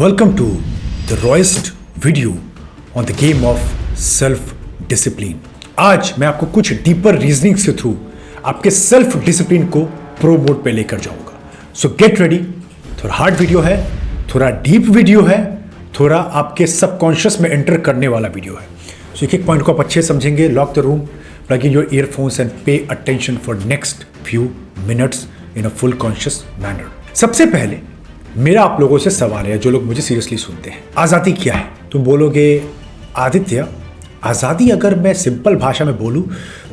Welcome to the rawest video on the game of self discipline. आज मैं आपको कुछ डीपर रीजनिंग के थ्रू आपके सेल्फ डिसिप्लिन को प्रो मोड पे लेकर जाऊंगा. सो गेट रेडी. थोड़ा हार्ड वीडियो है, थोड़ा डीप वीडियो है, थोड़ा आपके सबकॉन्शियस में एंटर करने वाला वीडियो है. सो एक एक पॉइंट को आप अच्छे समझेंगे. Lock the room, plug in your earphones and pay attention for next few minutes in a full conscious manner. सबसे पहले मेरा आप लोगों से सवाल है, जो लोग मुझे सीरियसली सुनते हैं, आज़ादी क्या है? तुम बोलोगे आदित्य, आज़ादी अगर मैं सिंपल भाषा में बोलूँ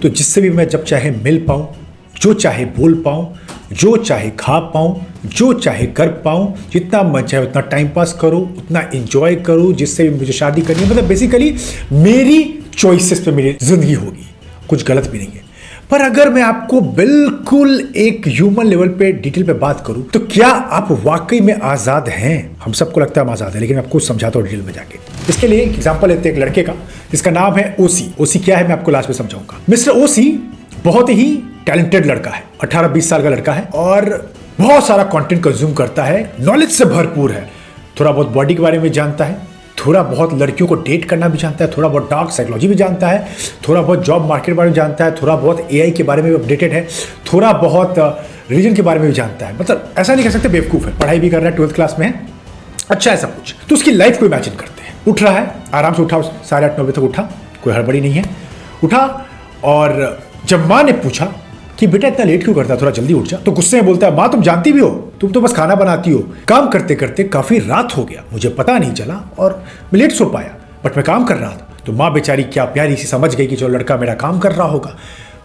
तो जिससे भी मैं जब चाहे मिल पाऊँ, जो चाहे बोल पाऊँ, जो चाहे खा पाऊँ, जो चाहे कर पाऊँ, जितना मन चाहे उतना टाइम पास करूँ, उतना इंजॉय करूँ, जिससे भी मुझे शादी करनी है. मतलब बेसिकली मेरी चॉइसेस पे मेरी जिंदगी होगी, कुछ गलत भी नहीं है. पर अगर मैं आपको बिल्कुल एक ह्यूमन लेवल पे डिटेल पे बात करूं तो क्या आप वाकई में आज़ाद हैं? हम सबको लगता है हम आज़ाद हैं, लेकिन आपको समझाता हूं डिटेल में जाके. इसके लिए एक एग्जांपल लेते हैं एक लड़के का जिसका नाम है ओसी. ओसी क्या है मैं आपको लास्ट में समझाऊंगा. मिस्टर ओसी बहुत ही टैलेंटेड लड़का है, 18-20 साल का लड़का है और बहुत सारा कंटेंट कंज्यूम करता है, नॉलेज से भरपूर है. थोड़ा बहुत बॉडी के बारे में जानता है, थोड़ा बहुत लड़कियों को डेट करना भी जानता है, थोड़ा बहुत डार्क साइकोलॉजी भी जानता है, थोड़ा बहुत जॉब मार्केट के बारे में जानता है, थोड़ा बहुत एआई के बारे में भी अपडेटेड है, थोड़ा बहुत रिलीजन के बारे में भी जानता है. मतलब ऐसा नहीं कह सकते बेवकूफ़ है, पढ़ाई भी कर रहा है, 12th क्लास में है, अच्छा है सब कुछ. तो उसकी लाइफ को इमेजिन करते हैं. उठ रहा है, आराम से उठा, 8:30-9 बजे तक उठा, कोई हड़बड़ी नहीं है, उठा. और जब माँ ने पूछा कि बेटा इतना लेट क्यों करता है, थोड़ा जल्दी उठ जा, तो गुस्से में बोलता है, माँ तुम जानती भी हो, तुम तो बस खाना बनाती हो. काम करते करते काफ़ी रात हो गया, मुझे पता नहीं चला और मैं लेट सो पाया, बट मैं काम कर रहा था. तो माँ बेचारी क्या प्यारी सी समझ गई कि चलो लड़का मेरा काम कर रहा होगा.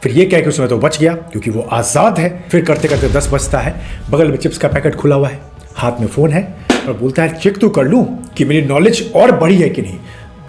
फिर ये कह के उसमें तो बच गया क्योंकि वो आज़ाद है. फिर करते करते 10 बजता है, बगल में चिप्स का पैकेट खुला हुआ है, हाथ में फ़ोन है और बोलता है चेक तो कर लूँ कि मेरी नॉलेज और बढ़ी है कि नहीं.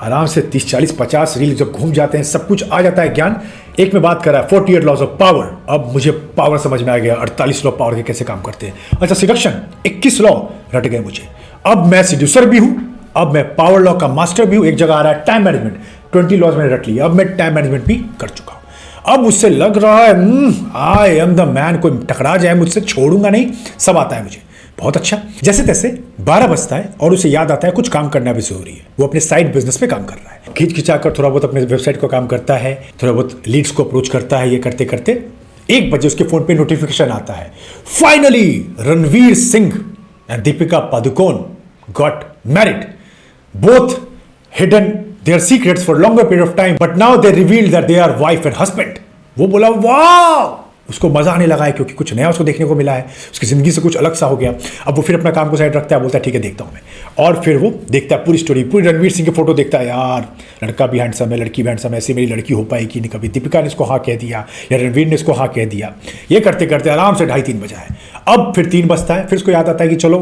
आराम से 30, 40, 50 रील जब घूम जाते हैं, सब कुछ आ जाता है ज्ञान. एक में बात कर रहा है 48 लॉज ऑफ पावर. अब मुझे पावर समझ में आ गया, 48 लॉ पावर के कैसे काम करते हैं. अच्छा सिडक्शन 21 लॉ रट गए मुझे. अब मैं सिड्यूसर भी हूं, अब मैं पावर लॉ का मास्टर भी हूं. एक जगह आ रहा है टाइम मैनेजमेंट, 20 लॉज मैंने रट लिया, अब मैं टाइम मैनेजमेंट भी कर चुका हूं. अब मुझसे लग रहा है आई एम द मैन, कोई टकरा जाए मुझसे छोड़ूंगा नहीं, सब आता है मुझे. बहुत अच्छा. जैसे तैसे 12 बजता है और उसे याद आता है कुछ काम करना भी जरूरी है. वो अपने साइड बिजनेस पे काम कर रहा है, खींच खिंचाकर थोड़ा बहुत अपने वेबसाइट को काम करता है, थोड़ा बहुत लीड्स को अप्रोच करता है. ये करते करते 1 बजे उसके फोन पे नोटिफिकेशन आता है, finally Ranveer Singh and Deepika Padukone got married. Both hidden their secrets for longer period of time, but now they revealed that they are wife and husband. वो बोला वाह, उसको मजा आने लगा है क्योंकि कुछ नया उसको देखने को मिला है, उसकी जिंदगी से कुछ अलग सा हो गया. अब वो फिर अपना काम को साइड रखता है, बोलता है ठीक है देखता हूं मैं. और फिर वो देखता है पूरी स्टोरी, पूरी रणवीर सिंह की फोटो देखता है. यार लड़का भी हैंडसम है, लड़की भी हैंडसम है, ऐसी मेरी लड़की हो पाएगी नहीं कभी. दीपिका ने इसको हाँ कह दिया या रणवीर ने इसको हाँ कह दिया. ये करते करते आराम से 2:30-3 बजा है. अब फिर 3 बजता है, फिर उसको याद आता है कि चलो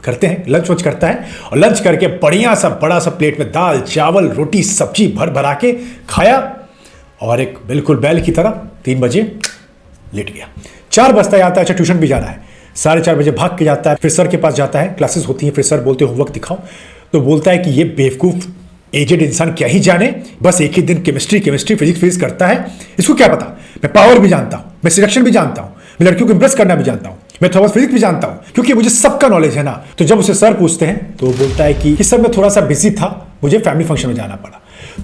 करते हैं लंच वंच करता है. और लंच करके बढ़िया सा बड़ा सा प्लेट में दाल चावल रोटी सब्जी भर भरा के खाया और एक बिल्कुल बैल की तरह 3 बजे लेट गया. 4 बजता आता है, अच्छा ट्यूशन भी जाना है, 4:30 बजे भाग के जाता है. फिर सर के पास जाता है, क्लासेस होती हैं, फिर सर बोलते होमवर्क दिखाओ. तो बोलता है कि ये बेवकूफ़ एजेड इंसान क्या ही जाने, बस एक ही दिन केमिस्ट्री फिजिक्स करता है, इसको क्या पता. मैं पावर भी जानता हूँ, मैं सिलेक्शन भी जानता हूँ, मैं लड़कियों को इंप्रेस करना भी जानता हूँ, मैं थोड़ा फिजिक्स भी जानता हूँ, क्योंकि मुझे सबका नॉलेज है ना. तो जब उसे सर पूछते हैं तो वो बोलता है कि सर मैं थोड़ा सा बिजी था, मुझे फैमिली फंक्शन में जाना पड़ा.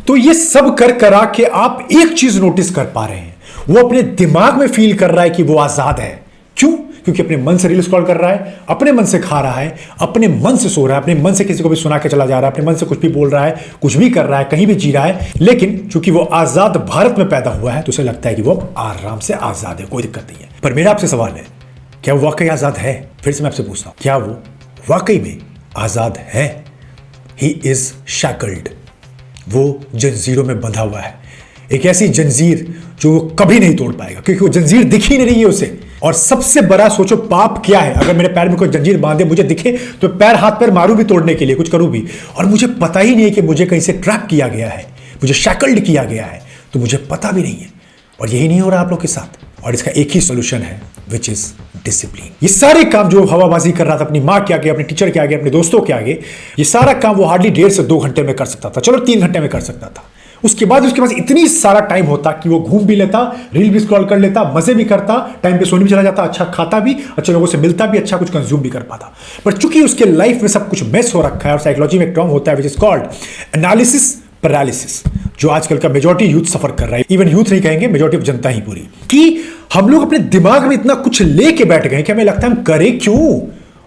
तो ये सब कर करा के आप एक चीज नोटिस कर पा रहे हैं, वो अपने दिमाग में फील कर रहा है कि वो आजाद है. क्यों? क्योंकि अपने मन से रील स्क्रॉल कर रहा है, अपने मन से खा रहा है, अपने मन से सो रहा है, अपने मन से किसी को भी सुना के चला जा रहा है, अपने मन से कुछ भी बोल रहा है, कुछ भी कर रहा है, कहीं भी जी रहा है. लेकिन चूंकि वो आजाद भारत में पैदा हुआ है तो उसे लगता है कि वो आराम से आजाद है, कोई दिक्कत नहीं है. पर मेरा आपसे सवाल है, क्या वो वाकई आजाद है? फिर से मैं आपसे पूछता हूं, क्या वो वाकई में आजाद है? He is shackled. वो जंजीरों में बंधा हुआ है, एक ऐसी जंजीर जो वो कभी नहीं तोड़ पाएगा क्योंकि वो जंजीर दिख ही नहीं रही है उसे. और सबसे बड़ा सोचो पाप क्या है, अगर मेरे पैर में कोई जंजीर बांधे मुझे दिखे तो पैर हाथ पैर मारूं भी तोड़ने के लिए, कुछ करूं भी, और मुझे पता ही नहीं है कि मुझे कहीं से ट्रैप किया गया है, मुझे शैकल्ड किया गया है, तो मुझे पता भी नहीं है. और यही नहीं हो रहा आप लोग के साथ. और इसका एक ही सोल्यूशन है, विच इज डिसिप्लिन. ये सारे काम जो हवाबाजी कर रहा था अपनी माँ के आगे, अपने टीचर के आगे, अपने दोस्तों के आगे, ये सारा काम वो हार्डली 1.5 से 2 घंटे में कर सकता था. चलो 3 घंटे में कर सकता था. उसके बाद उसके पास इतनी सारा टाइम होता कि वो घूम भी लेता, रील भी स्क्रॉल कर लेता, मजे भी करता, टाइम पे सोने भी चला जाता, अच्छा खाता भी, अच्छे लोगों से मिलता भी, अच्छा कुछ कंज्यूम भी कर पाता। पर चूंकि उसके लाइफ में सब कुछ मेस हो रखा है, और साइकोलॉजी में एक टर्म होता है which is called analysis paralysis, जो आजकल का मेजॉरिटी यूथ सफर कर रहा है। इवन यूथ नहीं कहेंगे, मेजॉरिटी ऑफ जनता ही पूरी, कि हम लोग अपने दिमाग में इतना कुछ लेके बैठ गए कि हमें लगता है हम करें क्यों,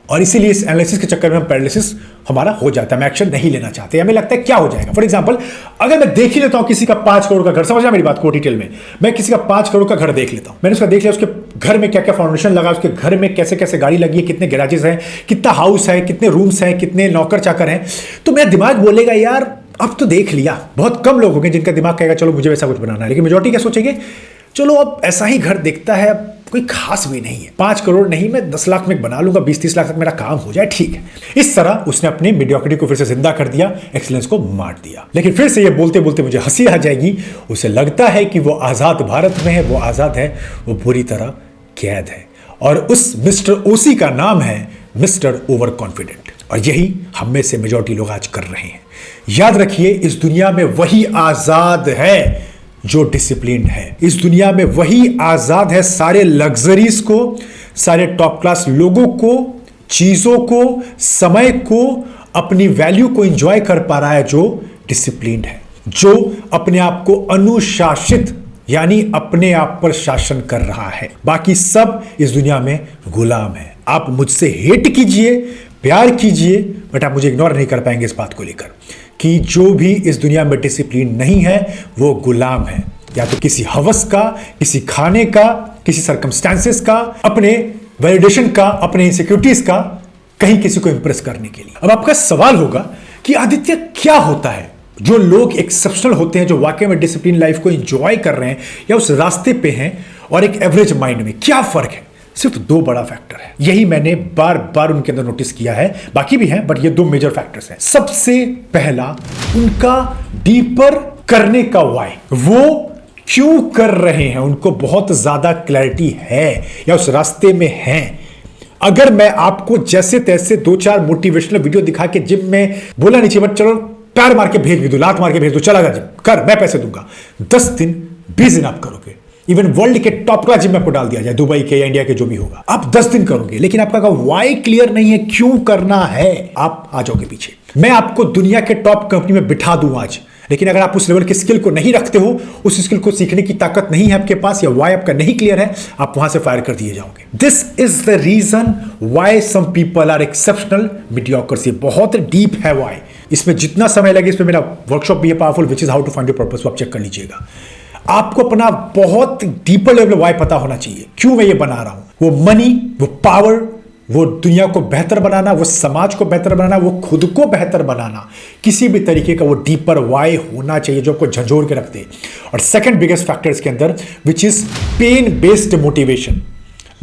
और इसीलिए इस एनालिसिस के चक्कर में हम पैरालिसिस हमारा हो जाता है, हम एक्शन नहीं लेना चाहते, हमें लगता है क्या हो जाएगा। फॉर एग्जांपल, अगर मैं देख ही लेता हूं किसी का 5 करोड़ का घर, समझना मेरी बात को डिटेल में, मैं किसी का 5 करोड़ का घर देख लेता हूं, मैंने उसका देख लिया, उसके घर में क्या क्या फाउंडेशन लगा, उसके घर में कैसे कैसे गाड़ी लगी है, कितने गैराजेस हैं, कितना हाउस है, कितने रूम्स हैं, कितने नौकर चाकर हैं, तो मेरा दिमाग बोलेगा यार अब तो देख लिया। बहुत कम लोग होंगे जिनका दिमाग कहेगा चलो मुझे वैसा कुछ बनाना है, लेकिन मेजॉरिटी क्या सोचेंगे, चलो अब ऐसा ही घर दिखता है, कोई खास भी नहीं है, 5 करोड़ नहीं, मैं 10 लाख में बना लूंगा, 20-30 लाख तक मेरा काम हो जाए, ठीक है। इस तरह उसने अपनी मीडियोक्रिटी को फिर से जिंदा कर दिया, एक्सीलेंस को मार दिया। लेकिन फिर से ये बोलते बोलते मुझे हंसी आ जाएगी, उसे लगता है कि वो आजाद भारत में है, वो आजाद है, वो बुरी तरह कैद है, और उस मिस्टर ओसी का नाम है मिस्टर ओवर कॉन्फिडेंट। और यही हम में से मेजॉरिटी लोग आज कर रहे हैं। याद रखिए, इस दुनिया में वही आजाद है जो डिसिप्लिन है। इस दुनिया में वही आजाद है सारे लग्जरीज को, सारे टॉप क्लास लोगों को, चीजों को, समय को, अपनी वैल्यू को एंजॉय कर पा रहा है जो डिसिप्लिन है, जो अपने आप को अनुशासित यानी अपने आप पर शासन कर रहा है। बाकी सब इस दुनिया में गुलाम है। आप मुझसे हेट कीजिए, प्यार कीजिए, बट आप मुझे इग्नोर नहीं कर पाएंगे इस बात को लेकर कि जो भी इस दुनिया में डिसिप्लिन नहीं है वो गुलाम है, या तो किसी हवस का, किसी खाने का, किसी सर्कमस्टेंसेस का, अपने वैलिडेशन का, अपने इनसिक्योरिटीज का, कहीं किसी को इंप्रेस करने के लिए। अब आपका सवाल होगा कि आदित्य क्या होता है जो लोग एक्सेप्शनल होते हैं, जो वाकई में डिसिप्लिन लाइफ को एंजॉय कर रहे हैं या उस रास्ते पे हैं, और एक एवरेज माइंड में क्या फर्क है? सिर्फ 2 बड़ा फैक्टर है, यही मैंने बार बार उनके अंदर नोटिस किया है, बाकी भी हैं बट ये 2 मेजर फैक्टर्स हैं। सबसे पहला, उनका डीपर करने का वाई, वो क्यों कर रहे हैं, उनको बहुत ज्यादा क्लैरिटी है या उस रास्ते में है। अगर मैं आपको जैसे तैसे 2-4 मोटिवेशनल वीडियो दिखा के जिम में बोला नीचे मत चलो, पैर मार के भेज भी दो, लात मार के भेज दो, चला जा जिम कर, मैं पैसे दूंगा, 10 दिन 20 दिन आप करोगे, इवन वर्ल्ड के टॉप क्लास जिम में आपको डाल दिया जाए, दुबई के या इंडिया के जो भी होगा, आप 10 दिन करोगे, लेकिन आपका वाई क्लियर नहीं है, क्यों करना है, आप आ जाओगे पीछे। मैं आपको दुनिया के टॉप कंपनी में बिठा दूं आज, लेकिन अगर आप उस लेवल की स्किल को नहीं रखते हो, उस स्किल को सीखने की ताकत नहीं है आपके पास, या वाई आपका नहीं क्लियर है, आप वहां से फायर कर दिए जाओगे। This is the reason why some people are exceptional mediocrity. बहुत डीप है वाई, इसमें जितना समय लगे, इसमें मेरा वर्कशॉप भी है powerful, which is how to find your purpose, आप चेक कर लीजिएगा। आपको अपना बहुत डीपर लेवल वाई पता होना चाहिए, क्यों मैं ये बना रहा हूं। वो मनी, वो पावर, वो दुनिया को बेहतर बनाना, वो समाज को बेहतर बनाना, वो खुद को बेहतर बनाना, किसी भी तरीके का वो डीपर वाई होना चाहिए जो आपको झंझोर के रख दे। और सेकंड बिगेस्ट फैक्टर इसके अंदर which is pain based motivation,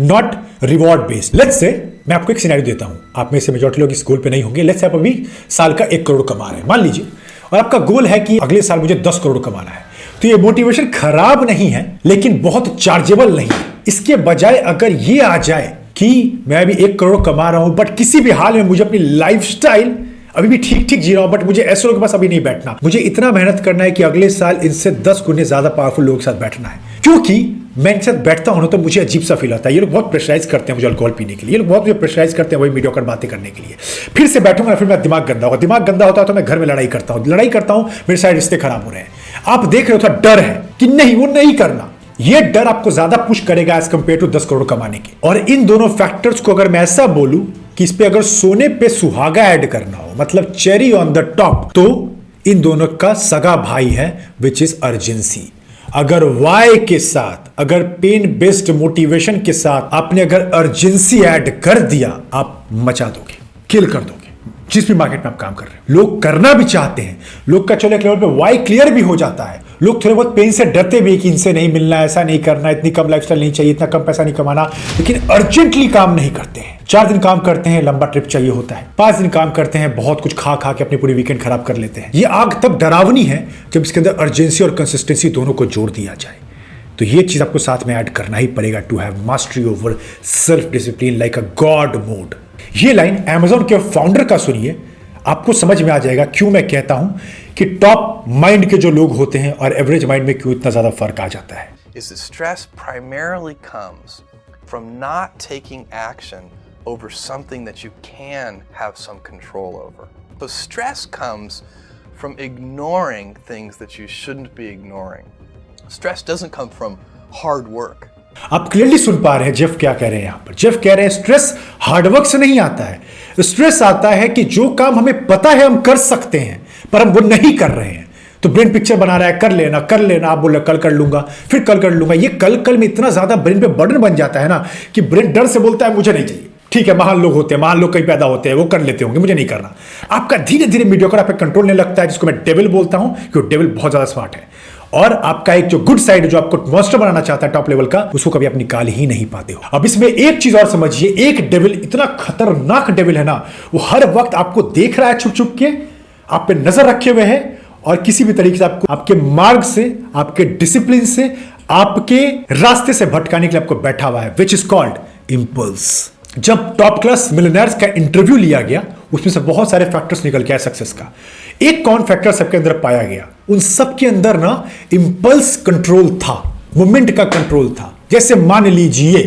not reward based. Let's say मैं आपको एक सिनेरियो देता हूं, आप में से मेजॉरिटी लोग इस गोल पे नहीं होंगे। लेट्स से आप अभी साल का 1 करोड़ कमा रहे हैं मान लीजिए, और आपका गोल है कि अगले साल मुझे 10 करोड़ कमाना है। तो ये मोटिवेशन खराब नहीं है, लेकिन बहुत चार्जेबल नहीं है। इसके बजाय अगर ये आ जाए कि मैं अभी 1 करोड़ कमा रहा हूं, बट किसी भी हाल में मुझे अपनी लाइफस्टाइल अभी भी ठीक ठीक जी रहा हूं, बट मुझे ऐसे लोगों के पास अभी नहीं बैठना, मुझे इतना मेहनत करना है कि अगले साल इनसे 10 गुने ज्यादा पावरफुल लोगों के साथ बैठना है। क्योंकि मैं इनके साथ बैठता हूं तो मुझे अजीब सा फील आता है, ये लोग बहुत प्रेशराइज करते हैं मुझे अल्कोहल पीने के लिए, ये लोग बहुत मुझे प्रेशराइज करते हैं वही मीडियोकर बातें करने के लिए। फिर से बैठूंगा, फिर मेरा दिमाग गंदा होगा, दिमाग गंदा होता है तो मैं घर में लड़ाई करता हूं, मेरे सारे रिश्ते खराब हो रहे हैं। आप देख रहे हो, थोड़ा डर है कि नहीं वो नहीं करना, ये डर आपको ज्यादा पुश करेगा एज कंपेयर टू 10 करोड़ कमाने के। और इन दोनों फैक्टर्स को अगर मैं ऐसा बोलूं कि इस पे अगर सोने पे सुहागा ऐड करना हो, मतलब चेरी ऑन द टॉप, तो इन दोनों का सगा भाई है विच इज अर्जेंसी। अगर वाई के साथ, अगर पेन बेस्ड मोटिवेशन के साथ आपने अगर अर्जेंसी ऐड कर दिया, आप मचा दोगे, किल कर दोगे जिस भी मार्केट में आप काम कर रहे हो। लोग करना भी चाहते हैं, लोग का चलो एक लेवल पे वाई क्लियर भी हो जाता है, लोग थोड़े बहुत पेन से डरते भी कि इनसे नहीं मिलना, ऐसा नहीं करना, इतनी कम लाइफस्टाइल नहीं चाहिए, इतना कम पैसा नहीं कमाना, लेकिन अर्जेंटली काम नहीं करते हैं। 4 दिन काम करते हैं, लंबा ट्रिप चाहिए होता है, 5 दिन काम करते हैं, बहुत कुछ खा खा के अपनी पूरी वीकेंड खराब कर लेते हैं। ये आग तब डरावनी है जब इसके अंदर अर्जेंसी और कंसिस्टेंसी दोनों को जोड़ दिया जाए। तो ये चीज आपको साथ में ऐड करना ही पड़ेगा to have mastery over self discipline like a god mode. ये लाइन अमेज़न के फाउंडर का सुनिए, आपको समझ में आ जाएगा क्यों मैं कहता हूं कि टॉप माइंड के जो लोग होते हैं और एवरेज माइंड में क्यों इतना ज्यादा फर्क आ जाता है। Is that stress primarily comes from not taking action over something that you can have some control over. So stress comes from ignoring things that you shouldn't be ignoring. Stress doesn't come from hard work. आप clearly सुन पा रहे हैं Jeff क्या कह रहे हैं यहां पर। जेफ कह रहे हैं स्ट्रेस हार्डवर्क से नहीं आता है, स्ट्रेस आता है कि जो काम हमें पता है हम कर सकते हैं पर हम वो नहीं कर रहे हैं। तो ब्रेन पिक्चर बना रहा है, कर लेना, आप बोल रहे कल कर लूंगा, फिर कल कर लूंगा। ये कल में इतना ज्यादा ब्रेन पे बर्डन बन जाता है ना कि ब्रेन डर से बोलता है मुझे नहीं चाहिए। ठीक है, महान लोग होते हैं, महान लोग कहीं पैदा होते हैं, वो कर लेते होंगे, मुझे नहीं करना। आपका धीरे धीरे मीडियोकर आप पे कंट्रोल नहीं लगता है, जिसको मैं डेविल बोलता हूं, क्योंकि डेविल बहुत ज्यादा स्मार्ट है और आपका एक जो गुड साइड जो आपको मॉन्स्टर बनाना चाहता है टॉप लेवल का, उसको कभी आप निकाल ही नहीं पाते हो। अब इसमें एक चीज और समझिए, एक डेविल इतना खतरनाक डेविल है ना, वो हर वक्त आपको देख रहा है छुप छुप के, आप पे नजर रखे हुए है और किसी भी तरीके से आपको आपके मार्ग से, आपके डिसिप्लिन से, आपके रास्ते से भटकाने के लिए आपको बैठा हुआ है, विच इज कॉल्ड इंपल्स। जब टॉप क्लास मिलियनेयर्स का इंटरव्यू लिया गया, उसमें से बहुत सारे फैक्टर्स निकल के आए सक्सेस का। एक कौन फैक्टर सबके अंदर पाया गया, उन सबके अंदर ना इंपल्स कंट्रोल था, मोमेंट का कंट्रोल था। जैसे मान लीजिए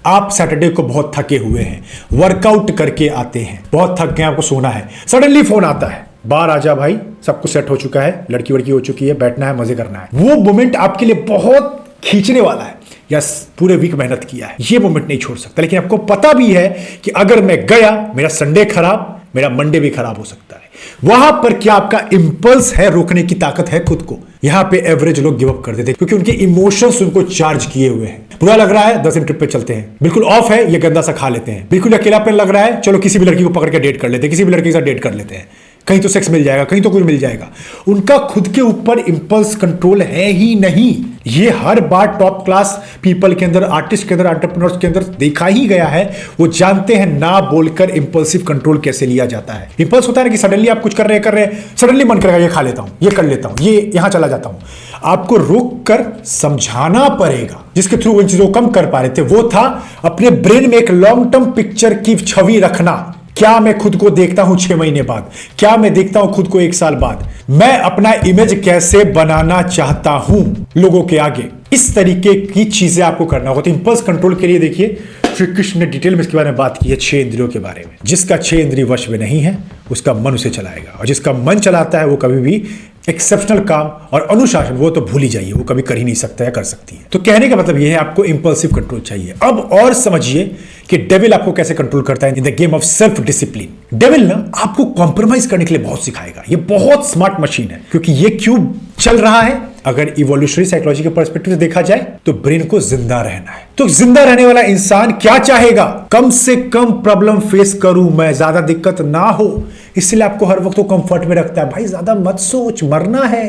आप सैटरडे को बहुत थके हुए हैं, वर्कआउट करके आते हैं, बहुत थक गए, आपको सोना है, सडनली फोन आता है, बाहर आजा भाई, सब कुछ सेट हो चुका है, लड़की वड़की हो चुकी है, बैठना है, मजे करना है। वो मोमेंट आपके लिए बहुत खींचने वाला है, या पूरे वीक मेहनत किया है, ये मोमेंट नहीं छोड़ सकता। लेकिन आपको पता भी है कि अगर मैं गया, मेरा संडे खराब, मेरा मंडे भी खराब हो सकता है। वहां पर क्या आपका इंपल्स है, रोकने की ताकत है खुद को। यहां पे एवरेज लोग गिव अप कर देते क्योंकि उनके इमोशंस उनको चार्ज किए हुए हैं। बुरा लग रहा है, 10 दिन ट्रिप पे चलते हैं, बिल्कुल ऑफ है, ये गंदा सा खा लेते हैं, बिल्कुल अकेलापन लग रहा है, चलो किसी भी लड़की को पकड़ के डेट कर लेते हैं, किसी भी लड़की के साथ डेट कर लेते हैं, कहीं तो सेक्स मिल जाएगा, कहीं तो कुछ मिल जाएगा। उनका खुद के ऊपर इंपल्स कंट्रोल है ही नहीं। ये हर बार टॉप क्लास पीपल के अंदर, आर्टिस्ट के अंदर, एंटरप्रेन्योर्स के अंदर देखा ही गया है। वो जानते हैं ना बोलकर इंपल्सिव कंट्रोल कैसे लिया जाता है। इंपल्स होता है कि सडनली आप कुछ कर रहे हैं, सडनली मन करेगा ये खा लेता हूं, ये कर लेता हूं, ये यहां चला जाता हूं। आपको रोक कर समझाना पड़ेगा। जिसके थ्रू उन चीजों को कम कर पा रहे थे वो था अपने ब्रेन में एक लॉन्ग टर्म पिक्चर की छवि रखना। क्या मैं खुद को देखता हूं 6 महीने बाद, क्या मैं देखता हूं खुद को 1 साल बाद, मैं अपना इमेज कैसे बनाना चाहता हूं लोगों के आगे। इस तरीके की चीजें आपको करना होगा। तो इंपल्स कंट्रोल के लिए देखिए श्री कृष्ण ने डिटेल में इसके बारे में बात की है, 6 इंद्रियों के बारे में। जिसका 6 इंद्रिय वश में नहीं है उसका मन उसे चलाएगा, और जिसका मन चलाता है वो कभी भी एक्सेप्शनल काम और अनुशासन वो तो भूल ही जाइए, वो कभी कर ही नहीं सकता या कर सकती है। तो कहने का मतलब ये है आपको इंपल्सिव कंट्रोल चाहिए। अब और समझिए कि डेविल आपको कैसे कंट्रोल करता है in the game of self discipline. Devil ना आपको कॉम्प्रोमाइज करने के लिए बहुत सिखाएगा। ये बहुत स्मार्ट मशीन है, क्योंकि ये क्यों चल रहा है, अगर इवोल्यूशनरी साइकोलॉजी के पर्सपेक्टिव से देखा जाए तो ब्रेन को जिंदा रहना है। तो जिंदा रहने वाला इंसान क्या चाहेगा, कम से कम प्रॉब्लम फेस करूं मैं, ज्यादा दिक्कत ना हो। इसलिए आपको हर वक्त वो कंफर्ट में रखता है। भाई ज्यादा मत सोच, मरना है,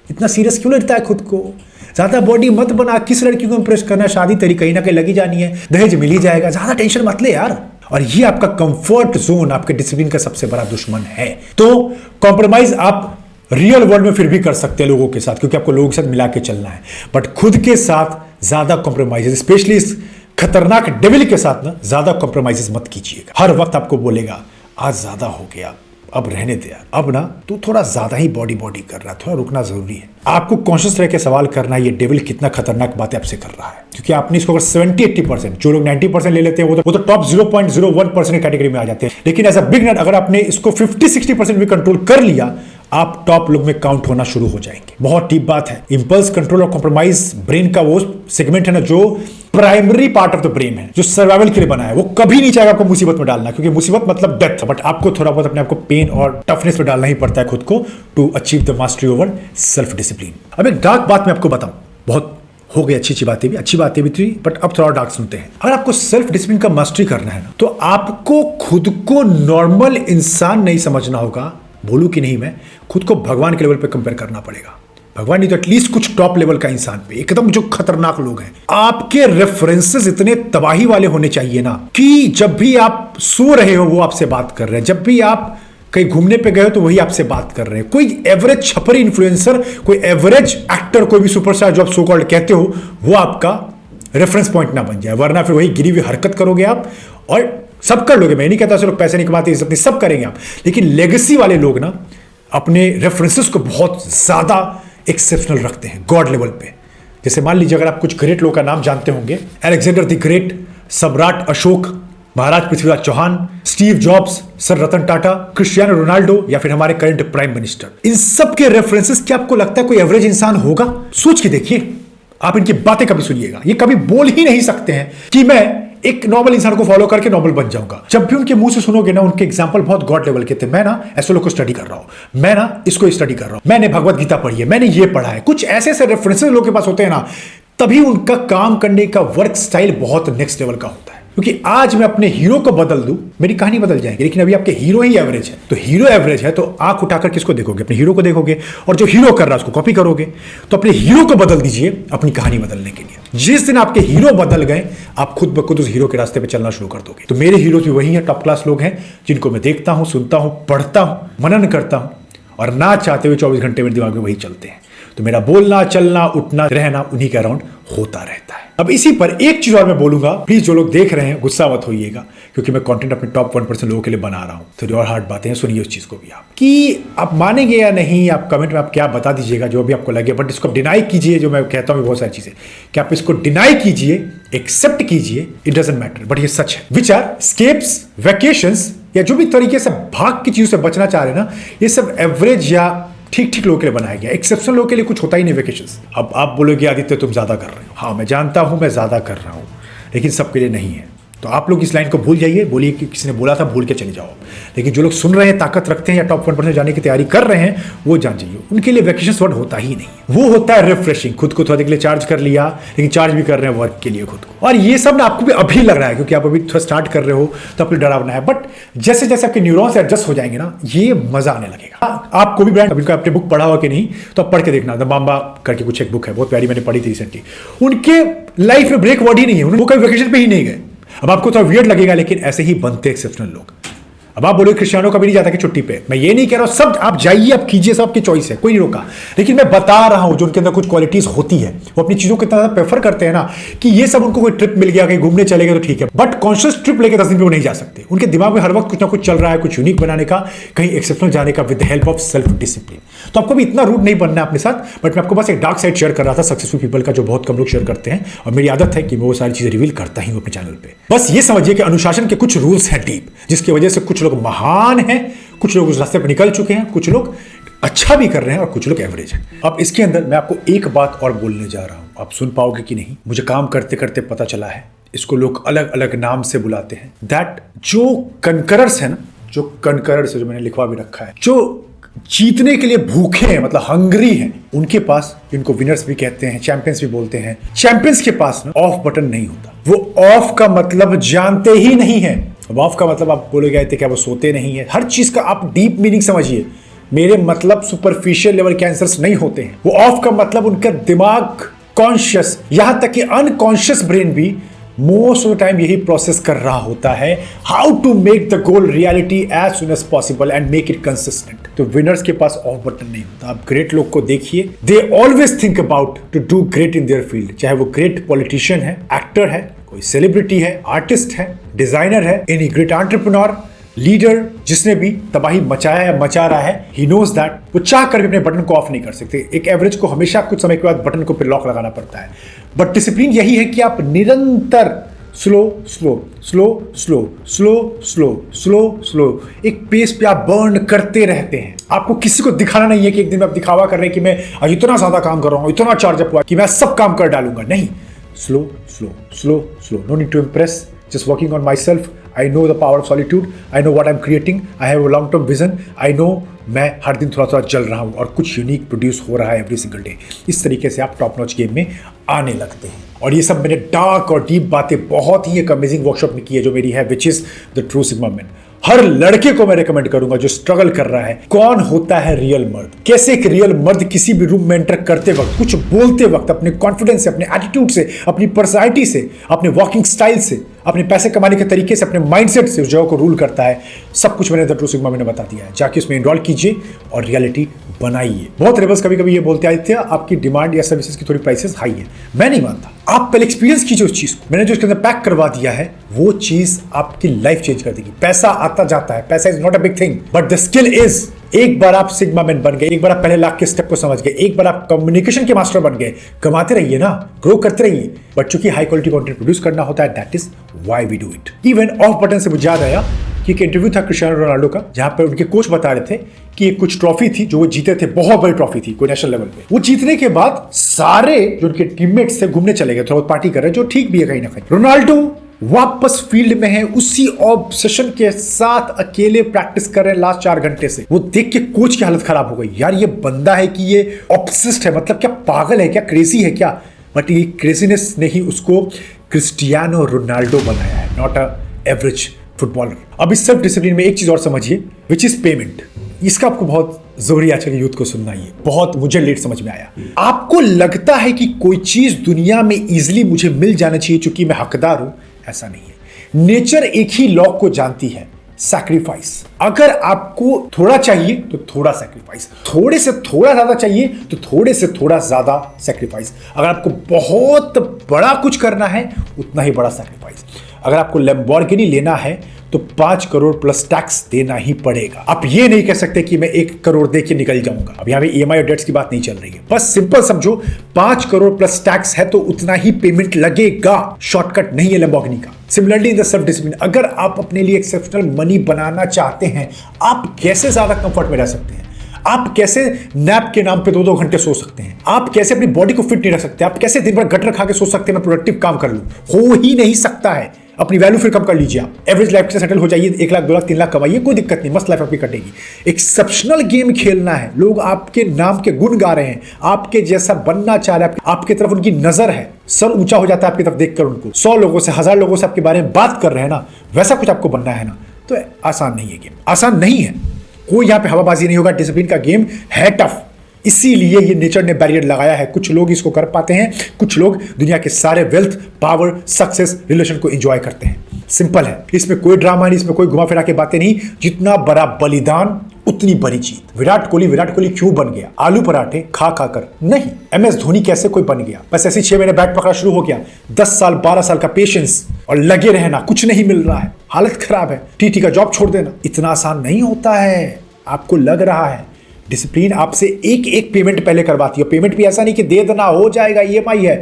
इतना सीरियस क्यों लेता है खुद को, ज्यादा बॉडी मत बना, किस लड़की को इंप्रेस करना, शादी तेरी कहीं ना कहीं लगी जानी है, दहेज मिल ही जाएगा, ज्यादा टेंशन मत ले यार। और ये आपका कंफर्ट जोन आपके डिसिप्लिन का सबसे बड़ा दुश्मन है। तो कॉम्प्रोमाइज आप रियल वर्ल्ड में फिर भी कर सकते हैं लोगों के साथ, क्योंकि आपको लोगों के साथ मिला के चलना है, बट खुद के साथ ज्यादा कॉम्प्रोमाइज, स्पेशली इस खतरनाक डेविल के साथ ना ज्यादा कॉम्प्रोमाइज मत कीजिएगा। हर वक्त आपको बोलेगा आज ज्यादा हो गया, अब रहने दे यार, अब ना तू थोड़ा ज्यादा ही बॉडी कर रहा है, थोड़ा रुकना जरूरी है। आपको कॉन्शियस रह के सवाल करना है ये डेविल कितना खतरनाक बातें आपसे कर रहा है, क्योंकि आपने इसको अगर 70-80%, जो लोग 90% ले लेते हैं वो तो टॉप 0.01% की कैटेगरी में आ जाते हैं। लेकिन एज अ बिगनर अगर आपने इसको 50-60% भी कंट्रोल कर लिया, आप टॉप लोग में काउंट होना शुरू हो जाएंगे। बहुत डीप बात है। इंपल्स कंट्रोल और कॉम्प्रोमाइज ब्रेन का वो सेगमेंट है ना जो primary part of the brain है, जो सर्वाइवल के लिए बना है। वो कभी नहीं चाहेगा आपको मुसीबत में डालना, क्योंकि मुसीबत मतलब डेथ, बट आपको थोड़ा बहुत अपने आप को पेन और टफनेस में डालना ही पड़ता है खुद को, to achieve the mastery over self discipline. अब एक डार्क बात मैं आपको बताऊं, बहुत हो गई अच्छी बातें भी थी, बट अब थोड़ा डार्क सुनते हैं। अगर आपको सेल्फ डिसिप्लिन का मास्टरी करना है ना, तो आपको खुद को नॉर्मल इंसान नहीं समझना होगा। बोलूं कि नहीं, मैं खुद को भगवान के लेवल पे कंपेयर करना पड़ेगा। भगवान नहीं तो एटलीस्ट कुछ टॉप लेवल का इंसान पे, एकदम जो खतरनाक लोग हैं। आपके रेफरेंसेस इतने तबाही वाले होने चाहिए ना कि जब भी आप सो रहे हो वो आपसे बात कर रहे हैं, जब भी आप कहीं घूमने पे गए हो तो वही आपसे बात कर रहे हैं। कोई एवरेज छपरी इन्फ्लुएंसर, कोई एवरेज एक्टर, कोई भी सुपरस्टार जो आप सो कॉल्ड कहते हो, वो आपका रेफरेंस पॉइंट ना बन जाए, वरना फिर वही गिरी हुई हरकत करोगे आप और सब कर लोगे, मैं नहीं कहता लोग पैसे नहीं कमाते, इज्जत नहीं, सब करेंगे आप, लेकिन लेगेसी वाले लोग ना अपने रेफरेंसेस को बहुत ज्यादा एक्सेप्शनल रखते हैं गॉड लेवल पे। जैसे मान लीजिए अगर आप कुछ ग्रेट लोगों का नाम जानते होंगे, अलेक्जेंडर द ग्रेट, सम्राट Ashoka, Maharaj Prithviraj Chauhan, Steve Jobs, sir Ratan Tata, Cristiano Ronaldo या फिर हमारे करंट प्राइम मिनिस्टर, इन सब के रेफरेंसेस क्या आपको लगता है कोई एवरेज इंसान होगा? सोच के देखिए, आप इनकी बातें कभी सुनिएगा, ये कभी बोल ही नहीं सकते हैं कि मैं एक नॉर्मल इंसान को फॉलो करके नॉर्मल बन जाऊंगा। जब भी उनके मुंह से सुनोगे ना, उनके एग्जांपल बहुत गॉड लेवल के थे। मैं ना ऐसे लोग को स्टडी कर रहा हूं, मैं ना इसको स्टडी कर रहा हूं, मैंने भगवत गीता पढ़ी है, मैंने ये पढ़ा है, कुछ ऐसे ऐसे रेफरेंसेस लोगों के पास होते हैं ना, तभी उनका काम करने का वर्क स्टाइल बहुत नेक्स्ट लेवल का होता है। क्योंकि आज मैं अपने हीरो को बदल दूं, मेरी कहानी बदल जाएगी, लेकिन अभी आपके हीरो ही एवरेज है। तो हीरो एवरेज है तो आंख उठाकर किसको देखोगे? अपने हीरो को देखोगे, और जो हीरो कर रहा है उसको कॉपी करोगे। तो अपने हीरो को बदल दीजिए अपनी कहानी बदलने के लिए। जिस दिन आपके हीरो बदल गए, आप खुद ब खुद उस हीरो के रास्ते पे चलना शुरू कर दोगे। तो मेरे हीरो भी वही है, टॉप क्लास लोग हैं जिनको मैं देखता हूं, सुनता हूं, पढ़ता हूं, मनन करता हूं, और ना चाहते हुए 24 घंटे मेरे दिमाग में वही चलते हैं। तो मेरा बोलना, चलना, उठना, रहना उन्हीं के अराउंड होता रहता है। अब इसी पर एक चीज और मैं बोलूंगा, प्लीज जो लोग देख रहे हैं गुस्सा मत होइएगा, क्योंकि मैं कंटेंट अपने टॉप 1% लोगों के लिए बना रहा हूं। थोड़ी और हार्ड बातें हैं, सुनिए उस चीज को भी आप, कि आप मानेंगे या नहीं, आप कमेंट में आप क्या बता दीजिएगा जो भी आपको लगे, बट इसको डिनाई कीजिए। जो मैं कहता हूं बहुत सारी चीजें कि आप इसको डिनाई कीजिए, एक्सेप्ट कीजिए, इट डजंट मैटर, बट ये सच है। विच आर स्केप्स, वैकेशंस, या जो भी तरीके से भाग की चीजों से बचना चाह रहे हैं ना, ये सब एवरेज या ठीक ठीक लोगों के लिए बनाया गया। एक्सेप्शनल लोगों के लिए कुछ होता ही नहीं वेकेशंस। अब आप बोलोगे आदित्य तुम ज्यादा कर रहे हो, हाँ मैं जानता हूं मैं ज्यादा कर रहा हूं, लेकिन सबके लिए नहीं है। तो आप लोग इस लाइन को भूल जाइए, बोलिए कि किसी ने बोला था, भूल के चले जाओ। लेकिन जो लोग सुन रहे हैं, ताकत रखते हैं या टॉप 1% जाने की तैयारी कर रहे हैं, वो जान जाइए उनके लिए वैकेशन वर्ड होता ही नहीं। वो होता है रिफ्रेशिंग, खुद को थोड़ा देर के लिए चार्ज कर लिया, लेकिन चार्ज भी कर रहे हैं वर्क के लिए खुद को। और ये सब ना आपको भी अभी लग रहा है, क्योंकि आप अभी थोड़ा स्टार्ट कर रहे हो तो आपको डरावना है, बट जैसे जैसे आपके न्यूरॉन्स एडजस्ट हो जाएंगे ना, ये मजा आने लगेगा। आपको भी ब्रांड, अभी आपने बुक पढ़ा हो कि नहीं, तो आप पढ़ के देखना, द माम्बा करके कुछ एक बुक है, बहुत प्यारी, मैंने पढ़ी थी रिसेंटली। उनके लाइफ में ब्रेक वर्ड ही नहीं है, वो कभी वैकेशन पे ही नहीं गए। अब आपको थोड़ा वियर्ड लगेगा, लेकिन ऐसे ही बनते एक्सेप्शनल लोग। अब आप बोलोगे क्रिस्टियानो कभी नहीं जाता कि छुट्टी पे, मैं ये नहीं कह रहा हूं, सब आप जाइए, आप कीजिए, सब आपकी चॉइस है, कोई नहीं रोका। लेकिन मैं बता रहा हूं जो उनके अंदर कुछ क्वालिटीज होती है, वो अपनी चीजों को इतना ज्यादा प्रेफर करते हैं ना, कि ये सब उनको कोई ट्रिप मिल गया, कहीं घूमने चले गए तो ठीक है, बट कॉन्शियस ट्रिप लेके 10 दिन पे वो नहीं जा सकते। उनके दिमाग में हर वक्त कुछ ना कुछ चल रहा है, कुछ यूनिक बनाने का, कहीं एक्सेप्शनल जाने का, with the help of self discipline. तो आपको भी इतना रूड नहीं बनना है अपने साथ, बट मैं आपको बस एक डार्क साइड शेयर कर रहा था सक्सेसफुल पीपल का, जो बहुत कम लोग शेयर करते हैं, और मेरी आदत है कि मैं वो सारी चीजें रिवील करता ही हूं अपने चैनल पे। बस ये समझिए कि अनुशासन के कुछ रूल्स हैं डीप, जिसकी वजह से कुछ लोग महान हैं, कुछ लोग उस रास्ते पर निकल चुके हैं, कुछ लोग अच्छा भी कर रहे हैं और कुछ लोग एवरेज हैं। अब इसके अंदर मैं आपको एक बात और बोलने जा रहा हूं, आप सुन पाओगे कि नहीं, मुझे काम करते करते पता चला है, इसको लोग अलग अलग नाम से बुलाते हैं। दैट जो कनकरर्स है ना, जो कनकरर्स है, जो मैंने लिखवा भी रखा है, जो जीतने के लिए भूखे हैं, मतलब हंग्री हैं, उनके पास, जिनको विनर्स भी कहते हैं, चैंपियंस भी बोलते हैं, चैंपियंस के पास ना ऑफ बटन नहीं होता। वो ऑफ का मतलब जानते ही नहीं है। अब ऑफ का मतलब आप बोलोगे क्या वो सोते नहीं है, हर चीज का आप डीप मीनिंग समझिए। मेरे मतलब सुपरफिशियल लेवल के आंसर्स नहीं होते हैं। वो ऑफ का मतलब उनका दिमाग कॉन्शियस, यहां तक कि अनकॉन्शियस ब्रेन भी मोस्ट ऑफ द टाइम यही प्रोसेस कर रहा होता है, how to make the goal reality as soon as possible and make it consistent. तो विनर्स के पास ऑफ बटन नहीं होता। आप ग्रेट लोग को देखिए, they always think about to do great in their field, चाहे वो ग्रेट पॉलिटिशियन है, एक्टर है, कोई सेलिब्रिटी है, आर्टिस्ट है, डिजाइनर है, एनी ग्रेट एंटरप्रेन्योर, लीडर, जिसने भी तबाही मचाया है, मचा रहा है, ही नोज दैट वो चाह कर भी अपने बटन को ऑफ नहीं कर सकते। एक एवरेज को हमेशा कुछ समय के बाद बटन को फिर लॉक लगाना पड़ता है। बट डिसिप्लिन यही है कि आप निरंतर slow slow slow slow slow slow slow slow एक पेस पे आप बर्न करते रहते हैं। आपको किसी को दिखाना नहीं है कि एक दिन में आप दिखावा कर रहे हैं कि मैं आज इतना ज्यादा काम कर रहा हूं, इतना चार्ज अप हुआ कि मैं सब काम कर डालूंगा। नहीं, slow slow slow slow, no need to impress, just working on myself. I know the power of solitude. I know what I'm creating. I have a long-term vision. I know मैं हर दिन थोड़ा थोड़ा चल रहा हूँ और कुछ यूनिक प्रोड्यूस हो रहा है एवरी सिंगल डे। इस तरीके से आप टॉप नॉच गेम में आने लगते हैं। और ये सब मैंने डार्क और डीप बातें बहुत ही एक अमेजिंग वर्कशॉप में की है जो मेरी है, which is the true sigma man. हर लड़के को मैं रेकमेंड करूंगा जो स्ट्रगल कर रहा है, कौन होता है रियल मर्द, कैसे एक रियल मर्द किसी भी रूम में एंटर करते वक्त, कुछ बोलते वक्त अपने कॉन्फिडेंस से, अपने एटीट्यूड से, अपनी पर्सनैलिटी से, अपने वॉकिंग स्टाइल से अपने पैसे कमाने के तरीके से, अपने माइंडसेट से उस जगह को रूल करता है। सब कुछ मैंने द ट्रू सिग्मा में बता दिया है। जाके उसमें इनरोल कीजिए और रियलिटी बनाइए। बहुत रेबल्स कभी कभी ये बोलते आए थे आपकी डिमांड या सर्विसेज की थोड़ी प्राइसेस हाई है। मैं नहीं मानता। आप पहले एक्सपीरियंस कीजिए उस चीज को। मैंने जो इसके अंदर पैक करवा दिया है वो चीज आपकी लाइफ चेंज कर देगी। पैसा आता जाता है, पैसा is not a big thing, but the skill is. एक बार आप सिग्मा मैन बन गए, एक बार आप पहले लाख के स्टेप को समझ गए, एक बार आप कम्युनिकेशन के मास्टर बन गए, कमाते रहिए ना, ग्रो करते रहिए। बट चूंकि हाई क्वालिटी कंटेंट प्रोड्यूस करना होता है, that is why we do it. Even off button से मुझे याद आया कि एक इंटरव्यू था क्रिस्टियानो रोनाल्डो का, जहां पर उनके कोच बता रहे थे कि कुछ ट्रॉफी थी जो वो जीते थे, बहुत बड़ी ट्रॉफी थी कोई नेशनल लेवल पे। वो जीतने के बाद सारे जो उनके टीममेट्स थे घूमने चले गए, थोड़ा बहुत पार्टी कर रहे, जो ठीक भी है कहीं ना कहीं। रोनाल्डो वापस फील्ड में है, उसी ऑब्सेशन के साथ अकेले प्रैक्टिस कर रहे हैं लास्ट 4 घंटे से। वो देख के कोच की हालत खराब हो गई। यार ये बंदा है कि ये ऑब्सेस्ड है, मतलब क्या पागल है क्या, क्रेजी है क्या। बट ये क्रेजीनेस ने ही उसको क्रिस्टियानो रोनाल्डो बनाया है, नॉट अ एवरेज फुटबॉलर। अब इस सेल्फ डिसिप्लिन में एक चीज और समझिए, विच इज पेमेंट। इसका आपको बहुत जरूरी आजकल के यूथ को सुनना, ये बहुत मुझे लेट समझ में आया। आपको लगता है कि कोई चीज दुनिया में इजीली मुझे मिल जाना चाहिए क्योंकि मैं हकदार हूं, ऐसा नहीं है। नेचर एक ही लॉ को जानती है, सैक्रिफाइस। अगर आपको थोड़ा चाहिए तो थोड़ा सैक्रिफाइस, थोड़े से थोड़ा ज्यादा चाहिए तो थोड़े से थोड़ा ज्यादा सैक्रिफाइस। अगर आपको बहुत बड़ा कुछ करना है उतना ही बड़ा सैक्रिफाइस। अगर आपको लैम्बोर्गिनी लेना है तो 5 करोड़ प्लस टैक्स देना ही पड़ेगा। आप ये नहीं कह सकते कि मैं 1 करोड़ दे के निकल जाऊंगा। अब यहाँ पे EMI और डेट्स की बात नहीं चल रही है, बस सिंपल समझो 5 करोड़ प्लस टैक्स है तो उतना ही पेमेंट लगेगा। शॉर्टकट नहीं है लैम्बोर्गिनी का। Similarly in the self discipline, अगर आप अपने लिए एक्सेप्शनल मनी बनाना चाहते हैं, आप कैसे ज्यादा कंफर्ट में रह सकते हैं, आप कैसे नैप के नाम पे 2-2 घंटे सो सकते हैं, आप कैसे अपनी बॉडी को फिट नहीं रख सकते, आप कैसे दिन भर गटर खा के सो सकते हैं मैं प्रोडक्टिव काम कर लूं, हो ही नहीं सकता है। अपनी वैल्यू फिर कम कर लीजिए। आप एवरेज लाइफ से सेटल हो जाइए, 1 लाख 2 लाख 3 लाख कमाइए, कोई दिक्कत नहीं, मस्त लाइफ आपकी कटेगी। एक्सेप्शनल गेम खेलना है, लोग आपके नाम के गुण गा रहे हैं, आपके जैसा बनना चाह रहे हैं, आपकी तरफ उनकी नजर है, सर ऊंचा हो जाता है आपकी तरफ देखकर उनको। 100 लोगों से 1000 लोगों से आपके बारे में बात कर रहे हैं ना, वैसा कुछ आपको बनना है ना, तो आसान नहीं है गेम, आसान नहीं है। कोई यहाँ पे हवाबाजी नहीं होगा। डिसिप्लिन का गेम है टफ, इसीलिए ये नेचर ने बैरियर लगाया है। कुछ लोग इसको कर पाते हैं, कुछ लोग दुनिया के सारे वेल्थ, पावर, सक्सेस, रिलेशन को एंजॉय करते हैं। सिंपल है, इसमें कोई ड्रामा नहीं, इसमें कोई घुमा फिरा के बातें नहीं। जितना बड़ा बलिदान उतनी बड़ी जीत। विराट कोहली क्यों बन गया? आलू पराठे खा कर नहीं। MS धोनी कैसे कोई बन गया? बस ऐसे 6 महीने बैट पकड़ा शुरू हो गया, 10 साल 12 साल का पेशेंस और लगे रहना, कुछ नहीं मिल रहा है, हालत खराब है, TT का जॉब छोड़ देना। इतना आसान नहीं होता है, आपको लग रहा है। डिसिप्लिन आपसे एक पेमेंट पहले करवाती है। पेमेंट भी ऐसा नहीं कि दे देना हो जाएगा, EMI है,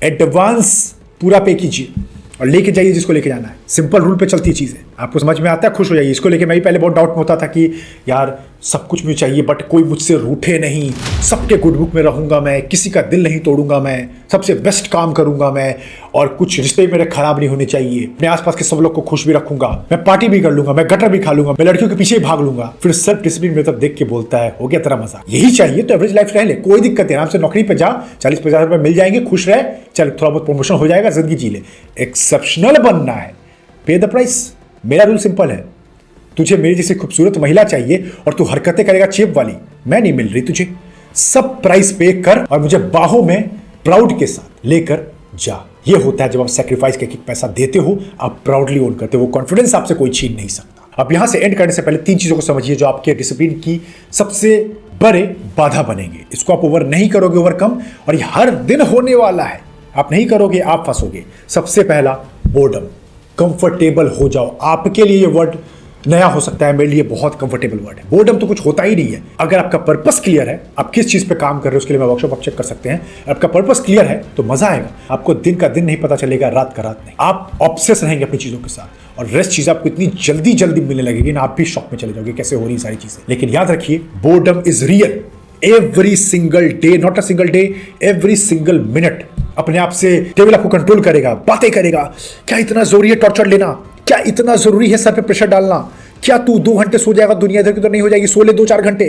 एडवांस पूरा पे कीजिए और लेके जाइए जिसको लेके जाना है। सिंपल रूल पे चलती चीज़ें, आपको समझ में आता है, खुश हो जाइए। इसको लेके मैं भी पहले बहुत डाउट में होता था कि यार सब कुछ मुझे चाहिए बट कोई मुझसे रूठे नहीं, सबके गुड बुक में रहूंगा मैं, किसी का दिल नहीं तोड़ूंगा मैं, सबसे बेस्ट काम करूंगा मैं, और कुछ रिश्ते मेरे खराब नहीं होने चाहिए, अपने आसपास के सब लोग को खुश भी रखूंगा, मैं पार्टी भी कर लूंगा, मैं गटर भी खा लूंगा, मैं लड़कियों के पीछे भाग लूंगा। फिर सेल्फ डिसिप्लिन मेरे तरफ देख के बोलता है हो गया तेरा मजा, यही चाहिए तो एवरेज लाइफ रह ले, कोई दिक्कत नहीं, आराम से नौकरी पे जा, 40-50 रुपए मिल जाएंगे, खुश रहे, चल थोड़ा बहुत प्रमोशन हो जाएगा, जिंदगी जी ले। एक्सेप्शनल बनना है, पे द प्राइस। मेरा रूल सिंपल है, तुझे मेरी जैसी खूबसूरत महिला चाहिए और तू हरकतें करेगा चेप वाली, मैं नहीं मिल रही तुझे, सब प्राइस पे कर और मुझे बाहों में प्राउड के साथ लेकर जा। ये होता है जब आप सैक्रिफाइस करके पैसा देते हो, आप प्राउडली ओन करते हो, वो कॉन्फिडेंस आपसे कोई छीन नहीं सकता। अब यहां से एंड करने से पहले 3 चीजों को समझिए जो आपके डिसिप्लिन की सबसे बड़े बाधा बनेंगे। इसको आप ओवर नहीं करोगे, ओवरकम, और ये हर दिन होने वाला है, आप नहीं करोगे आप फंसोगे। सबसे पहला बोर्डम, कंफर्टेबल हो जाओ। आपके लिए ये वर्ड नया हो सकता है, मेरे लिए बहुत कंफर्टेबल वर्ड है। बोर्डम तो कुछ होता ही नहीं है। अगर आपका पर्पस क्लियर है, आप किस चीज पे काम कर रहे हो, उसके लिए मैं वर्कशॉप आप चेक कर सकते हैं। आपका पर्पस क्लियर है तो मजा आएगा, आपको दिन का दिन नहीं पता चलेगा, रात का रात नहीं। आप ऑब्सेस रहेंगे अपनी चीजों के साथ और रेस्ट चीज आपको इतनी जल्दी जल्दी मिलने लगेगी ना, आप भी शॉक में चले जाओगे कैसे हो रही सारी चीजें। लेकिन याद रखिए, boredom is real every single day, not a single day, every single minute. अपने आप से टेबल आपको कंट्रोल करेगा, बातें करेगा, क्या इतना जरूरी है टॉर्चर लेना, क्या इतना जरूरी है सर पे प्रेशर डालना, क्या तू 2 घंटे सो जाएगा, दुनिया इधर की तो नहीं हो जाएगी, सो ले 2-4 घंटे।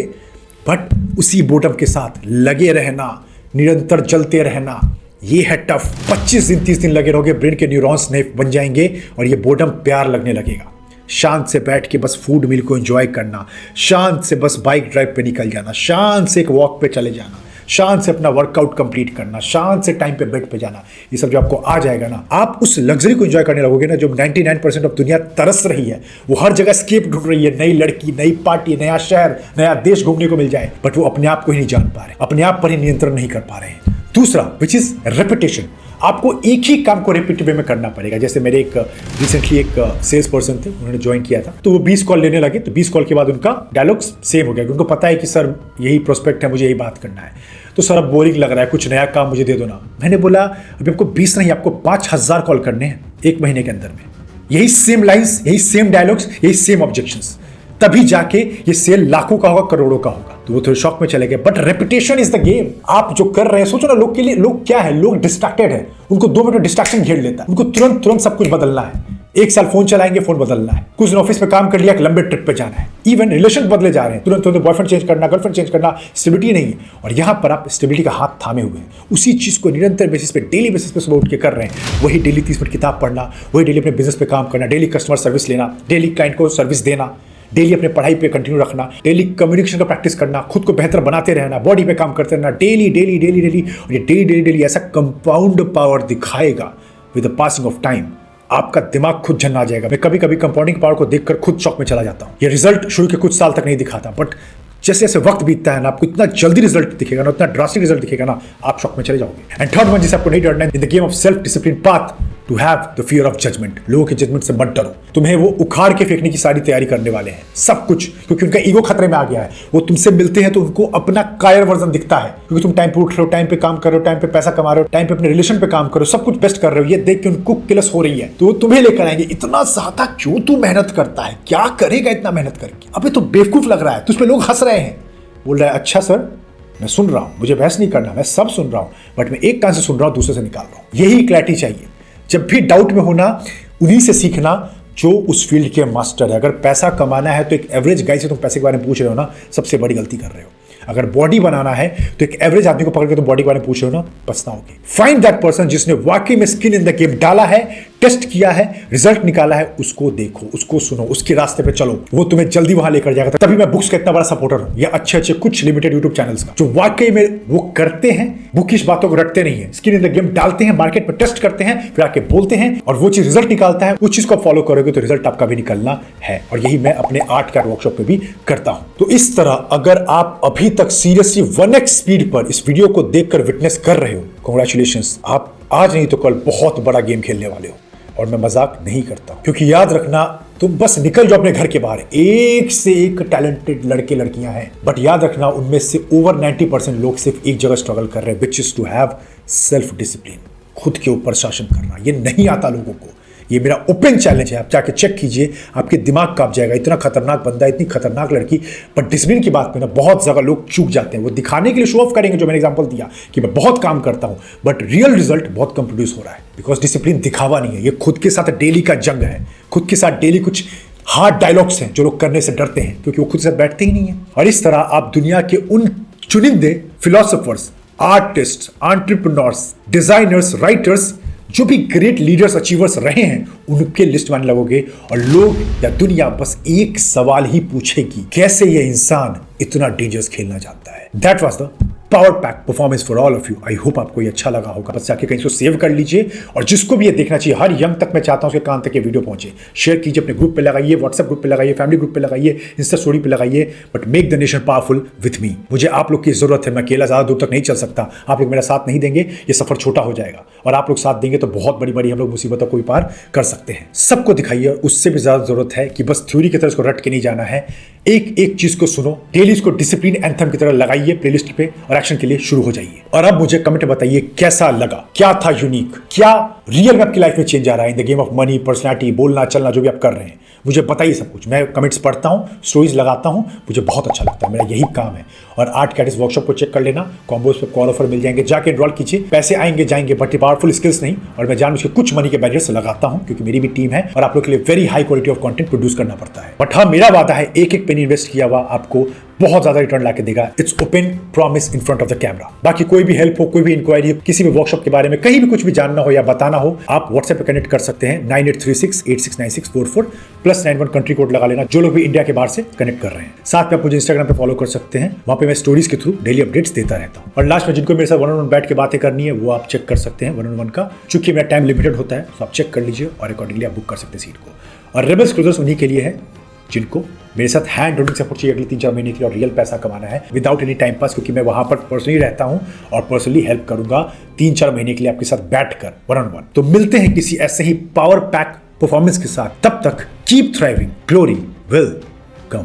बट उसी बोर्डम के साथ लगे रहना, निरंतर चलते रहना, ये है टफ। 25 दिन 30 दिन लगे रहोगे, ब्रेन के न्यूरॉन्स नए बन जाएंगे और ये बोर्डम प्यार लगने लगेगा। शांत से बैठ के बस फूड मील को एंजॉय करना, शांत से बस बाइक ड्राइव पे निकल जाना, शांत से एक वॉक पे चले जाना, शांत से अपना वर्कआउट कंप्लीट करना, शांत से टाइम पे बेड पे जाना, ये सब जो आपको आ जाएगा ना, आप उस लग्जरी को एंजॉय करने लगोगे ना जो 99% ऑफ दुनिया तरस रही है। वो हर जगह स्केप ढूंढ रही है, नई लड़की, नई पार्टी, नया शहर, नया देश घूमने को मिल जाए, बट वो अपने आप को ही नहीं जान पा रहे, अपने आप पर ही नियंत्रण नहीं कर पा रहे हैं। दूसरा विच इज रेपिटेशन, आपको एक ही काम को रिपीटिव वे में करना पड़ेगा। जैसे मेरे एक रिसेंटली एक सेल्स पर्सन थे, उन्होंने ज्वाइन किया था, तो वो 20 कॉल लेने लगे, तो 20 कॉल के बाद उनका डायलॉग्स सेम हो गया, उनको पता है कि सर यही प्रोस्पेक्ट है, मुझे यही बात करना है, तो सर अब बोरिंग लग रहा है, कुछ नया काम मुझे दे दो ना। मैंने बोला अभी आपको 20 नहीं, आपको 5000 कॉल करने हैं एक महीने के अंदर में, यही सेम लाइन्स, यही सेम डायलॉग्स, यही सेम ऑब्जेक्शंस, तभी जाके ये सेल लाखों का होगा, करोड़ों का होगा। तो वो थोड़े शॉक में चले गए, but repetition is the game. आप जो कर रहे हैं, सोचो ना, लोग के लिए, लोग क्या है, लोग डिस्ट्रैक्टेड है, उनको 2 मिनट में डिस्ट्रैक्शन घेर लेता है, उनको तुरंत सब कुछ बदलना है। 1 साल फोन चलाएंगे, फोन बदलना है, कुछ दिन ऑफिस में काम कर लिया, एक लंबे ट्रिप पे जाना है, इवन रिलेशन बदले जा रहे हैं, तुरंत बॉयफ्रेंड चेंज करना, गर्लफ्रेंड चेंज करना, स्टेबिलिटी नहीं है। और यहां पर आप स्टेबिलिटी का हाथ थामे हुए हैं, उसी चीज को निरंतर बेसिस पे, डेली बेसिस पे सुबह उठ के कर रहे हैं। वही डेली 30 मिनट किताब पढ़ना, वही डेली अपने बिजनेस पे काम करना, डेली कस्टमर सर्विस लेना, डेली क्लाइंट को सर्विस देना, डेली अपने पढ़ाई पे कंटिन्यू रखना, डेली कम्युनिकेशन का प्रैक्टिस करना, खुद को बेहतर बनाते रहना, बॉडी पे काम करते रहना, डेली डेली डेली डेली, और ये डेली ऐसा कंपाउंड पावर दिखाएगा with the passing of time. आपका दिमाग खुद झन्ना जाएगा। मैं कभी कभी कंपाउंडिंग पावर को देखकर खुद शॉक में चला जाता हूं। ये रिजल्ट शुरू के कुछ साल तक नहीं दिखाता, बट जैसे जैसे वक्त बीतता है ना, आपको इतना जल्दी रिजल्ट दिखेगा ना, इतना ड्रास्टिक रिजल्ट दिखेगा ना, आप शॉक में चले जाओगे। एंड थर्ड वन, जिसे आपको नहीं डरना है, in the game of self discipline path to have the fear of judgement. लोगों के जजमेंट से मत डरो, तुम्हें वो उखाड़ के फेंकने की सारी तैयारी करने वाले हैं, सब कुछ, क्योंकि उनका ईगो खतरे में आ गया है। वो तुमसे मिलते हैं तो उनको अपना कायर वर्जन दिखता है, क्योंकि तुम टाइम पे उठ रहे हो, टाइम पे काम कर रहे हो, टाइम पे पैसा कमा रहे हो, टाइम पे अपने रिलेशन पे काम करो, सब कुछ बेस्ट कर रहे हो, ये देख के उनको किलस हो रही है, तो वो तुम्हें लेकर आएंगे, इतना ज्यादा क्यों तू मेहनत करता है, क्या करेगा इतना मेहनत करके, अबे तो बेवकूफ लग रहा है, तुझ पे लोग हंस रहे हैं। बोल रहा है अच्छा सर मैं सुन रहा हूं, मुझे बहस नहीं करना, मैं सब सुन रहा हूं, बट मैं एक कान से सुन रहा हूं, दूसरे से निकाल रहा हूं। यही क्लैरिटी चाहिए। जब भी डाउट में होना, उन्हीं से सीखना जो उस फील्ड के मास्टर है। अगर पैसा कमाना है तो एक एवरेज गाय से तुम पैसे के बारे में पूछ रहे हो ना, सबसे बड़ी गलती कर रहे हो। अगर बॉडी बनाना है तो एक एवरेज आदमी को पकड़ के तुम बॉडी के बारे में पूछ रहे हो ना, पछताओगे। फाइंड दैट पर्सन जिसने वाकई में स्किन इन द गेम डाला है, टेस्ट किया है, रिजल्ट निकाला है, उसको देखो, उसको सुनो, उसके रास्ते पे चलो, वो तुम्हें जल्दी वहां लेकर जाएगा। तभी मैं बुक्स का इतना बड़ा सपोर्टर हूं, या अच्छे कुछ लिमिटेड यूट्यूब चैनल्स का, जो वाकई में वो करते हैं, बुकिश बातों को रटते नहीं है, स्किन इन द गेम डालते हैं, मार्केट में टेस्ट करते हैं, फिर आके बोलते हैं, और वो चीज रिजल्ट निकालता है। उस चीज को फॉलो करोगे तो रिजल्ट आपका भी निकलना है, और यही मैं अपने आर्ट का वर्कशॉप पे भी करता हूं। तो इस तरह अगर आप अभी तक सीरियसली 1x स्पीड पर इस वीडियो को देखकर विटनेस कर रहे हो, कांग्रेचुलेशंस, आप आज नहीं तो कल बहुत बड़ा गेम खेलने वाले हो। और मैं मजाक नहीं करता, क्योंकि याद रखना, तुम बस निकल जाओ अपने घर के बाहर, एक से एक टैलेंटेड लड़के लड़कियां हैं, बट याद रखना उनमें से ओवर 90% लोग सिर्फ एक जगह स्ट्रगल कर रहे हैं, which is to have self discipline, खुद के ऊपर शासन करना। ये नहीं आता लोगों को, ये मेरा ओपन चैलेंज है। आप जाके चेक कीजिए, आपके दिमाग कांप जाएगा। इतना खतरनाक बंदा, इतनी खतरनाक लड़की, बट डिसिप्लिन की बात में ना बहुत ज्यादा लोग चूक जाते हैं। वो दिखाने के लिए शो ऑफ करेंगे, जो मैंने एग्जांपल दिया कि मैं बहुत काम करता हूं, बट रियल रिजल्ट बहुत कम प्रोड्यूस हो रहा है, बिकॉज डिसिप्लिन दिखावा नहीं है, ये खुद के साथ डेली का जंग है। खुद के साथ डेली कुछ हार्ड डायलॉग्स हैं जो लोग करने से डरते हैं, क्योंकि वो खुद के साथ बैठते ही नहीं है। और इस तरह आप दुनिया के उन चुनिंदे philosophers, artist, entrepreneurs, designers, writers, जो भी ग्रेट लीडर्स, अचीवर्स रहे हैं, उनके लिस्ट में लगोगे, और लोग या दुनिया बस एक सवाल ही पूछेगी, कैसे ये इंसान इतना डेंजरस खेलना चाहता है। That was the power pack performance for all of you. I hope आपको ये अच्छा लगा होगा। बस जाके कहीं इसको सेव कर लीजिए, और जिसको भी ये देखना चाहिए, हर यंग तक मैं चाहता हूं उसके कान तक ये वीडियो पहुंचे। शेयर कीजिए, अपने ग्रुप पे लगाइए, व्हाट्सएप ग्रुप पे लगाइए, फैमिली ग्रुप पे लगाइए, इंस्टा स्टोरी पे लगाइए, but make the nation powerful with me. मुझे आप लोग की जरूरत है, मैं अकेला ज्यादा दूर तक नहीं चल सकता। आप लोग मेरा साथ नहीं देंगे, ये सफर छोटा हो जाएगा, और आप लोग साथ देंगे तो बहुत बड़ी बड़ी हम लोग मुसीबतों को भी पार कर सकते हैं। सबको दिखाइए, उससे भी ज्यादा जरूरत है कि बस थ्योरी की तरह इसको रट के नहीं जाना है। एक एक चीज को सुनो, डेली इसको डिसिप्लिन एंथम की तरह लगाइए प्लेलिस्ट पे, और एक्शन के लिए शुरू हो जाइए। और अब मुझे कमेंट में बताइए कैसा लगा, क्या था यूनिक, क्या रियल में आपकी लाइफ में चेंज आ रहा है in the game of money, personality, बोलना चलना, जो भी आप कर रहे हैं। मुझे बताइए सब कुछ। मैं कमेंट्स पढ़ता हूं, स्टोरीज लगाता हूं, मुझे बहुत अच्छा लगता है, मेरा यही काम है। और आर्ट कैटिस वर्कशॉप को चेक कर लेना, कॉम्बोज पे कॉल ऑफर मिल जाएंगे, जाके एनरोल कीजिए। पैसे आएंगे जाएंगे, बट पावरफुल स्किल्स नहीं। और मैं जानबूझ के कुछ मनी के बैरियर्स लगाता हूं, क्योंकि मेरी भी टीम है, और आप लोग के लिए very high quality of content produce करना पड़ता है। बट हाँ, मेरा वादा है, एक एक पेनी इन्वेस्ट किया हुआ आपको बहुत ज्यादा रिटर्न लाके देगा। It's open promise in front of the camera. बाकी कोई भी हेल्प हो, कोई भी इंक्वायरी हो, किसी भी वर्कशॉप के बारे में कहीं भी कुछ भी जानना हो या बताना हो, आप व्हाट्सएप पे कनेक्ट कर सकते हैं 9836869644 +91 कंट्री कोड लगा लेना, जो लोग भी इंडिया के बाहर से कनेक्ट कर रहे हैं। साथ में आप मुझे इंस्टाग्राम पे फॉलो कर सकते हैं, वहां पे मैं स्टोरीज के थ्रू डेली अपडेट्स देता रहता हूं। और लास्ट में जिनको मेरे साथ 1-on-1 बैठ के बातें करनी है वो आप चेक कर सकते हैं 1-on-1 का, चूंकि मेरा टाइम लिमिटेड होता है, तो आप चेक कर लीजिए और अकॉर्डिंगली आप बुक कर सकते हैं सीट को। और रेबल्स क्रूजर्स उन्हीं के लिए है जिनको मेरे साथ हैंड होल्डिंग सपोर्ट चाहिए अगले 3-4 महीने के लिए और रियल पैसा कमाना है विदाउट एनी टाइम पास, क्योंकि मैं वहां पर पर्सनली रहता हूं और पर्सनली हेल्प करूंगा 3-4 महीने के लिए आपके साथ बैठकर 1-on-1। तो मिलते हैं किसी ऐसे ही पावर पैक परफॉर्मेंस के साथ, तब तक keep thriving, glory will come.